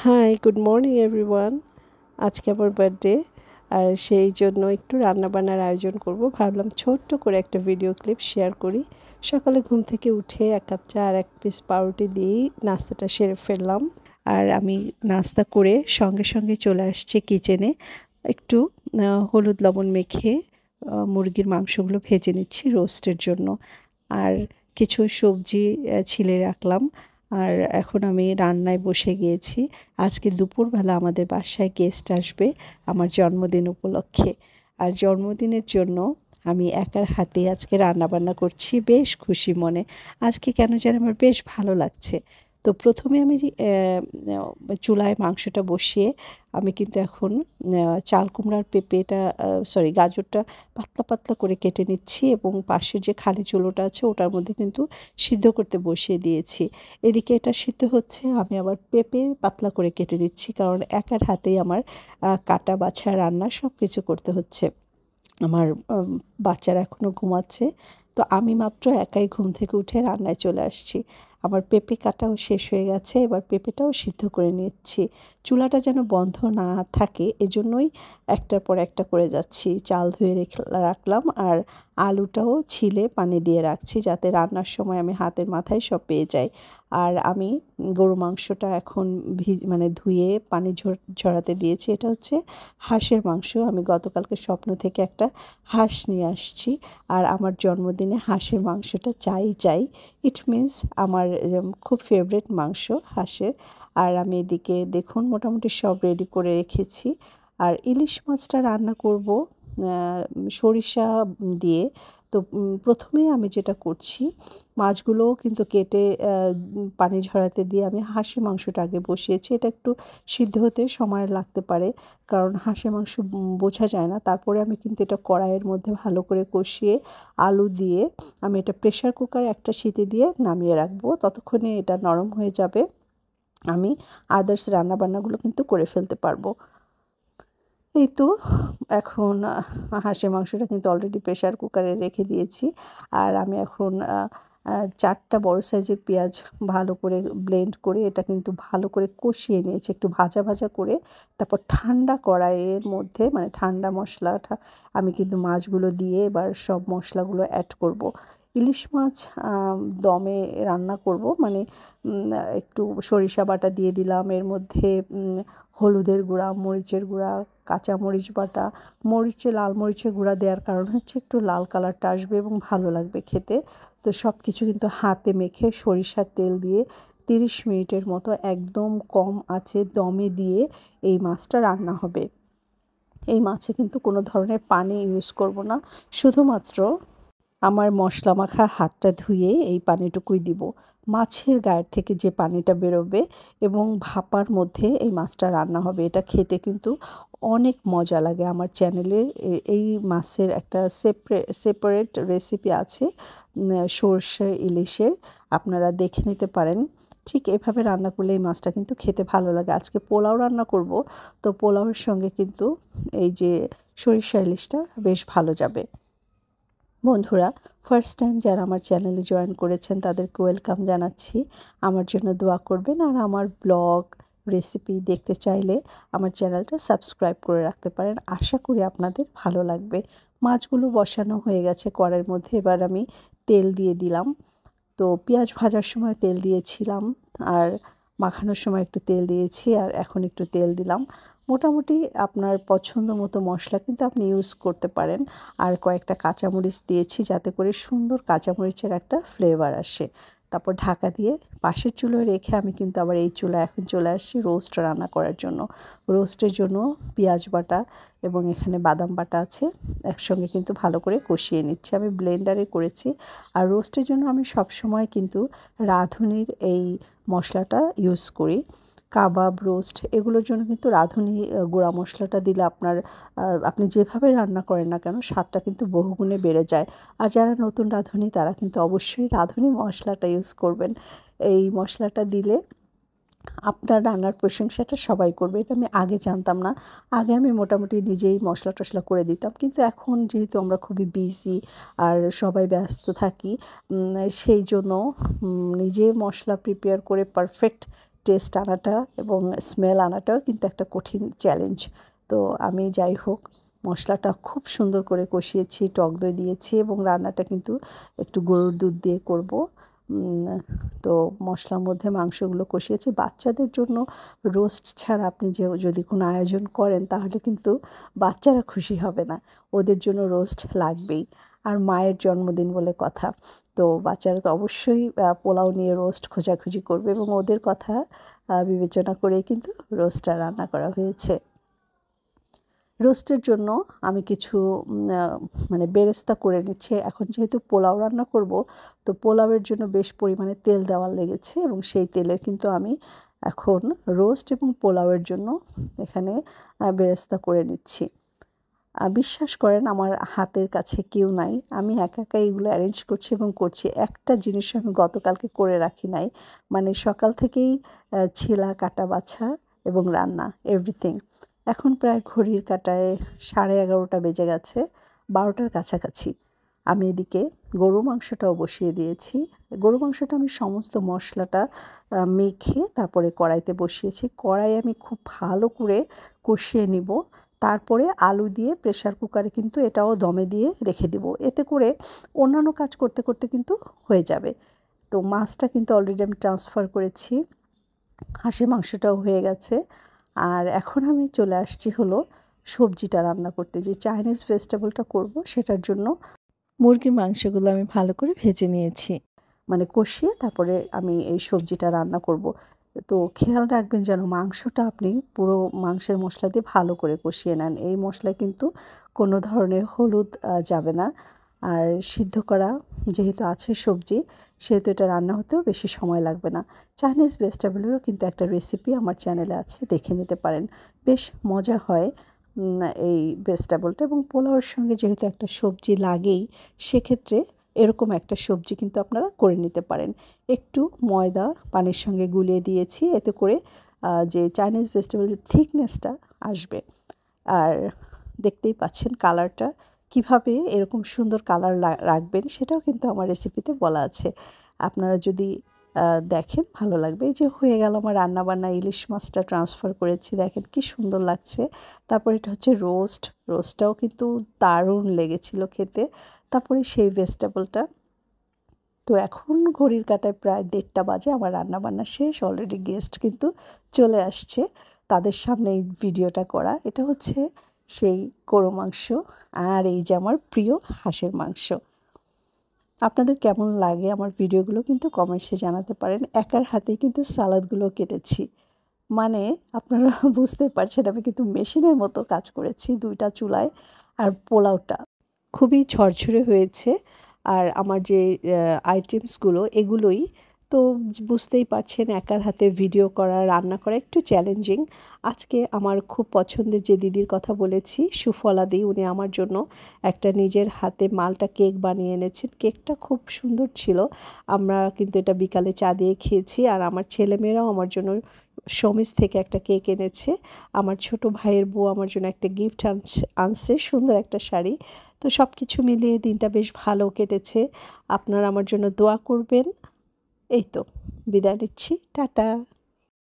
High, good morning everyone. আজকে আমার birthday, আর সেই জন্য একটু রান্নাবান্নার আয়োজন করব। ভাবলাম ছোট্ট করে একটা ভিডিও ক্লিপ শেয়ার করি। সকালে ঘুম থেকে উঠে 1 কাপ চা আর 1 পিস পাউরুটি দিয়েই নাস্তাটা সেরে ফেললাম। আর আমি নাস্তা করে সঙ্গে সঙ্গে চলে আসছি কিচেনে। একটু হলুদ লবণ মেখে মুরগির মাংসগুলো ভেজে নিচ্ছি রোস্টের জন্য। আর কিছু সবজি ছিলে রাখলাম। আর এখন আমি রান্নায় বসে গিয়েছি। আজকে দুপুরবেলা আমাদের বাসায় গেস্ট আসবে আমার জন্মদিন উপলক্ষে। আর জন্মদিনের জন্য আমি একার হাতেই আজকে রান্নাবান্না করছি বেশ খুশি মনে। আজকে কেন যেন আমার বেশ ভালো লাগছে। তো প্রথমে আমি যে চুলায় মাংসটা বসিয়ে আমি কিন্তু এখন চাল কুমড়ার গাজরটা পাতলা পাতলা করে কেটে নিচ্ছি এবং পাশের যে খালি চুলোটা আছে ওটার মধ্যে কিন্তু সিদ্ধ করতে বসিয়ে দিয়েছি। এদিকে এটা সিদ্ধ হচ্ছে, আমি আবার পেঁপে পাতলা করে কেটে দিচ্ছি, কারণ একার হাতেই আমার কাটা বাছা রান্না সব কিছু করতে হচ্ছে। আমার বাচ্চারা এখনও ঘুমাচ্ছে, তো আমি মাত্র একাই ঘুম থেকে উঠে রান্নায় চলে আসছি। আমার পেঁপে কাটাও শেষ হয়ে গেছে, এবার পেঁপেটাও সিদ্ধ করে নিচ্ছি। চুলাটা যেন বন্ধ না থাকে এজন্যই একটার পর একটা করে যাচ্ছি। চাল ধুয়ে রাখলাম, আর আলুটাও ছিলে পানি দিয়ে রাখছি যাতে রান্নার সময় আমি হাতের মাথায় সব পেয়ে যাই। আর আমি গরু মাংসটা এখন ধুয়ে পানি ঝরাতে দিয়েছি। এটা হচ্ছে হাঁসের মাংস। আমি গতকালকে স্বপ্ন থেকে একটা হাঁস নিয়ে আসছি, আর আমার জন্মদিনে হাঁসের মাংসটা চাই। ইট মিনস আমার খুব ফেভারিট মাংস হাঁসের। আর আমি এদিকে দেখুন মোটামুটি সব রেডি করে রেখেছি। আর ইলিশ মাছটা রান্না করব সরিষা দিয়ে। তো প্রথমেই আমি যেটা করছি, মাছগুলোও কিন্তু কেটে পানি ঝরাতে দিয়ে আমি হাঁসের মাংসটা আগে বসিয়েছি। এটা একটু সিদ্ধ হতে সময় লাগতে পারে, কারণ হাঁসের মাংস বোঝা যায় না। তারপরে আমি কিন্তু এটা কড়াইয়ের মধ্যে ভালো করে কষিয়ে আলু দিয়ে আমি এটা প্রেশার কুকারে একটা সিটি দিয়ে নামিয়ে রাখবো। ততক্ষণে এটা নরম হয়ে যাবে, আমি আদার্স রান্নাবান্নাগুলো কিন্তু করে ফেলতে পারবো। এই তো এখন হাঁসের মাংসটা কিন্তু অলরেডি প্রেশার কুকারে রেখে দিয়েছি। আর আমি এখন 4টা বড় সাইজের পেঁয়াজ ভালো করে ব্লেন্ড করে এটা কিন্তু ভালো করে কষিয়ে নিয়েছি একটু ভাজা ভাজা করে। তারপর ঠান্ডা কড়াইয়ের মধ্যে ঠান্ডা মশলাটা আমি কিন্তু মাছগুলো দিয়ে এবার সব মশলাগুলো অ্যাড করব। ইলিশ মাছ দমে রান্না করব, একটু সরিষা বাটা দিয়ে দিলাম এর মধ্যে, হলুদের গুঁড়া, মরিচের গুঁড়া, কাঁচামরিচ বাটা, লাল মরিচের গুঁড়া দেওয়ার কারণ হচ্ছে একটু লাল কালারটা আসবে এবং ভালো লাগবে খেতে। তো সব কিছু কিন্তু হাতে মেখে সরিষার তেল দিয়ে 30 মিনিটের মতো একদম কম আঁচে দমে দিয়ে এই মাছটা রান্না হবে। এই মাছে কিন্তু কোনো ধরনের পানি ইউজ করব না, শুধুমাত্র আমার মশলা মাখা হাতটা ধুয়ে এই পানিটুকুই দিব। মাছের গায়ের থেকে যে পানিটা বেরোবে এবং ভাপার মধ্যে এই মাছটা রান্না হবে। এটা খেতে কিন্তু অনেক মজা লাগে। আমার চ্যানেলে এই মাছের একটা সেপারেট রেসিপি আছে সরষে ইলিশের, আপনারা দেখে নিতে পারেন। ঠিক এভাবে রান্না করলে এই মাছটা কিন্তু খেতে ভালো লাগে। আজকে পোলাও রান্না করব, তো পোলাওয়ের সঙ্গে কিন্তু এই যে সরিষা ইলিশটা বেশ ভালো যাবে। বন্ধুরা, ফার্স্ট টাইম যারা আমার চ্যানেলে জয়েন করেছেন তাদেরকে ওয়েলকাম জানাচ্ছি। আমার জন্য দোয়া করবেন, আর আমার ব্লগ রেসিপি দেখতে চাইলে আমার চ্যানেলটা সাবস্ক্রাইব করে রাখতে পারেন। আশা করি আপনাদের ভালো লাগবে। মাছগুলো বসানো হয়ে গেছে কড়াইয়ের মধ্যে, এবার আমি তেল দিয়ে দিলাম। তো পেঁয়াজ ভাজার সময় তেল দিয়েছিলাম, আর মাখানোর সময় একটু তেল দিয়েছি, আর এখন একটু তেল দিলাম। মোটামুটি আপনার পছন্দ মতো মশলা কিন্তু আপনি ইউজ করতে পারেন। আর কয়েকটা কাঁচামরিচ দিয়েছি যাতে করে সুন্দর কাঁচামরিচের একটা ফ্লেভার আসে। তারপর ঢাকা দিয়ে পাশের চুলোয় রেখে আমি কিন্তু আবার এই চুলায় এখন চলে আসছি রোস্ট রান্না করার জন্য। রোস্টের জন্য পেঁয়াজ বাটা এবং এখানে বাদাম বাটা আছে, একসঙ্গে কিন্তু ভালো করে কষিয়ে নিচ্ছি। আমি ব্লেন্ডারে করেছি। আর রোস্টের জন্য আমি সবসময় কিন্তু রাঁধুনির এই মশলাটা ইউজ করি। কাবাব, রোস্ট এগুলোর জন্য কিন্তু রাঁধুনি গুঁড়া মশলাটা দিলে আপনি যেভাবে রান্না করেন না কেন স্বাদটা কিন্তু বহুগুণে বেড়ে যায়। আর যারা নতুন রাঁধুনি তারা কিন্তু অবশ্যই রাঁধুনি মশলাটা ইউজ করবেন। এই মশলাটা দিলে আপনার রান্নার প্রশংসাটা সবাই করবে। এটা আমি আগে জানতাম না। আগে আমি মোটামুটি নিজেই মশলা টশলা করে দিতাম, কিন্তু এখন যেহেতু আমরা খুবই বিজি আর সবাই ব্যস্ত থাকি, সেই জন্য নিজে মশলা প্রিপেয়ার করে পারফেক্ট টেস্ট আনাটা এবং স্মেল আনাটাও কিন্তু একটা কঠিন চ্যালেঞ্জ। তো আমি যাই হোক মশলাটা খুব সুন্দর করে কষিয়েছি, টক দই দিয়েছি এবং রান্নাটা কিন্তু একটু গরুর দুধ দিয়ে করব। তো মশলার মধ্যে মাংসগুলো কষিয়েছি। বাচ্চাদের জন্য রোস্ট ছাড়া আপনি যদি কোনো আয়োজন করেন তাহলে কিন্তু বাচ্চারা খুশি হবে না, ওদের জন্য রোস্ট লাগবেই। আর মায়ের জন্মদিন বলে কথা, তো বাচ্চারা তো অবশ্যই পোলাও নিয়ে রোস্ট খোঁজাখুঁজি করবে এবং ওদের কথা বিবেচনা করেই কিন্তু রোস্টটা রান্না করা হয়েছে। রোস্টের জন্য আমি কিছু মানে বেরেস্তা করে নিচ্ছি। এখন যেহেতু পোলাও রান্না করব, তো পোলাওয়ের জন্য বেশ পরিমাণে তেল দেওয়া লেগেছে এবং সেই তেলের কিন্তু আমি এখন রোস্ট এবং পোলাওয়ের জন্য এখানে বেরেস্তা করে নিচ্ছি। বিশ্বাস করেন আমার হাতের কাছে কেউ নাই, আমি একা একা এগুলো অ্যারেঞ্জ করছি এবং করছি। একটা জিনিসও আমি গতকালকে করে রাখি নাই, মানে সকাল থেকেই ছেলা কাটা বাছা এবং রান্না এভরিথিং। এখন প্রায় ঘড়ির কাঁটায় 11:30 বেজে গেছে, 12টার কাছাকাছি। আমি এদিকে গরু মাংসটাও বসিয়ে দিয়েছি। গরু মাংসটা আমি সমস্ত মশলাটা মেখে তারপরে কড়াইতে বসিয়েছি। কড়াই আমি খুব ভালো করে কষিয়ে নিব, তারপরে আলু দিয়ে প্রেসার কুকারে কিন্তু এটাও দমে দিয়ে রেখে দিব। এতে করে অন্যান্য কাজ করতে করতে কিন্তু হয়ে যাবে। তো মাছটা কিন্তু অলরেডি আমি ট্রান্সফার করেছি, হাঁসের মাংসটাও হয়ে গেছে। আর এখন আমি চলে আসছি হলো সবজিটা রান্না করতে। যে চাইনিজ ভেজিটেবলটা করব সেটার জন্য মুরগির মাংসগুলো আমি ভালো করে ভেজে নিয়েছি, মানে কষিয়ে তারপরে আমি এই সবজিটা রান্না করব। তো খেয়াল রাখবেন যেন মাংসটা আপনি পুরো মাংসের মশলা দিয়ে ভালো করে কষিয়ে নেন। এই মশলায় কিন্তু কোনো ধরনের হলুদ যাবে না। আর সিদ্ধ করা যেহেতু আছে সবজি, সেহেতু এটা রান্না হতেও বেশি সময় লাগবে না। চাইনিজ ভেজিটেবলেরও কিন্তু একটা রেসিপি আমার চ্যানেলে আছে, দেখে নিতে পারেন। বেশ মজা হয় এই ভেজিটেবলটা। এবং পোলাওয়ের সঙ্গে যেহেতু একটা সবজি লাগেই, সেক্ষেত্রে এরকম একটা সবজি কিন্তু আপনারা করে নিতে পারেন। একটু ময়দা পানির সঙ্গে গুলিয়ে দিয়েছি, এতে করে যে চাইনিজ ভেজিটেবলের থিকনেসটা আসবে। আর দেখতেই পাচ্ছেন কালারটা, কিভাবে এরকম সুন্দর কালার রাখবেন সেটাও কিন্তু আমার রেসিপিতে বলা আছে। আপনারা যদি দেখেন ভালো লাগবে। এই যে হয়ে গেল আমার রান্নাবান্না, ইলিশ মাছটা ট্রান্সফার করেছি, দেখেন কি সুন্দর লাগছে। তারপর এটা হচ্ছে রোস্টটাও কিন্তু দারুণ লেগেছিল খেতে। তারপরে সেই ভেজিটেবলটা। তো এখন ঘড়ির কাঁটায় প্রায় 1:30 বাজে, আমার রান্নাবান্না শেষ, অলরেডি গেস্ট কিন্তু চলে আসছে, তাদের সামনে এই ভিডিওটা করা। এটা হচ্ছে সেই গরু মাংস, আর এই যে আমার প্রিয় হাঁসের মাংস। আপনাদের কেমন লাগে আমার ভিডিওগুলো কিন্তু কমেন্টসে জানাতে পারেন। একার হাতেই কিন্তু সালাদগুলো কেটেছি, মানে আপনারা বুঝতে পারছেন আমি কিন্তু মেশিনের মতো কাজ করেছি 2টা চুলায়। আর পোলাওটা খুবই ঝরঝরে হয়েছে। আর আমার যে আইটেমসগুলো এগুলোই তো বুঝতেই পারছেন, একার হাতে ভিডিও করা রান্না করা একটু চ্যালেঞ্জিং। আজকে আমার খুব পছন্দের যে দিদির কথা বলেছি, সুফলা দি, উনি আমার জন্য একটা নিজের হাতে মালটা কেক বানিয়ে এনেছেন। কেকটা খুব সুন্দর ছিল। আমরা কিন্তু এটা বিকালে চা দিয়ে খেয়েছি। আর আমার ছেলেমেয়েরাও আমার জন্য সমিজ থেকে একটা কেক এনেছে। আমার ছোট ভাইয়ের বউ আমার জন্য একটা গিফট আনছে, সুন্দর একটা শাড়ি। তো সব কিছু মিলিয়ে দিনটা বেশ ভালো কেটেছে। আপনারা আমার জন্য দোয়া করবেন। এই তো বিদায় নিচ্ছি, টাটা।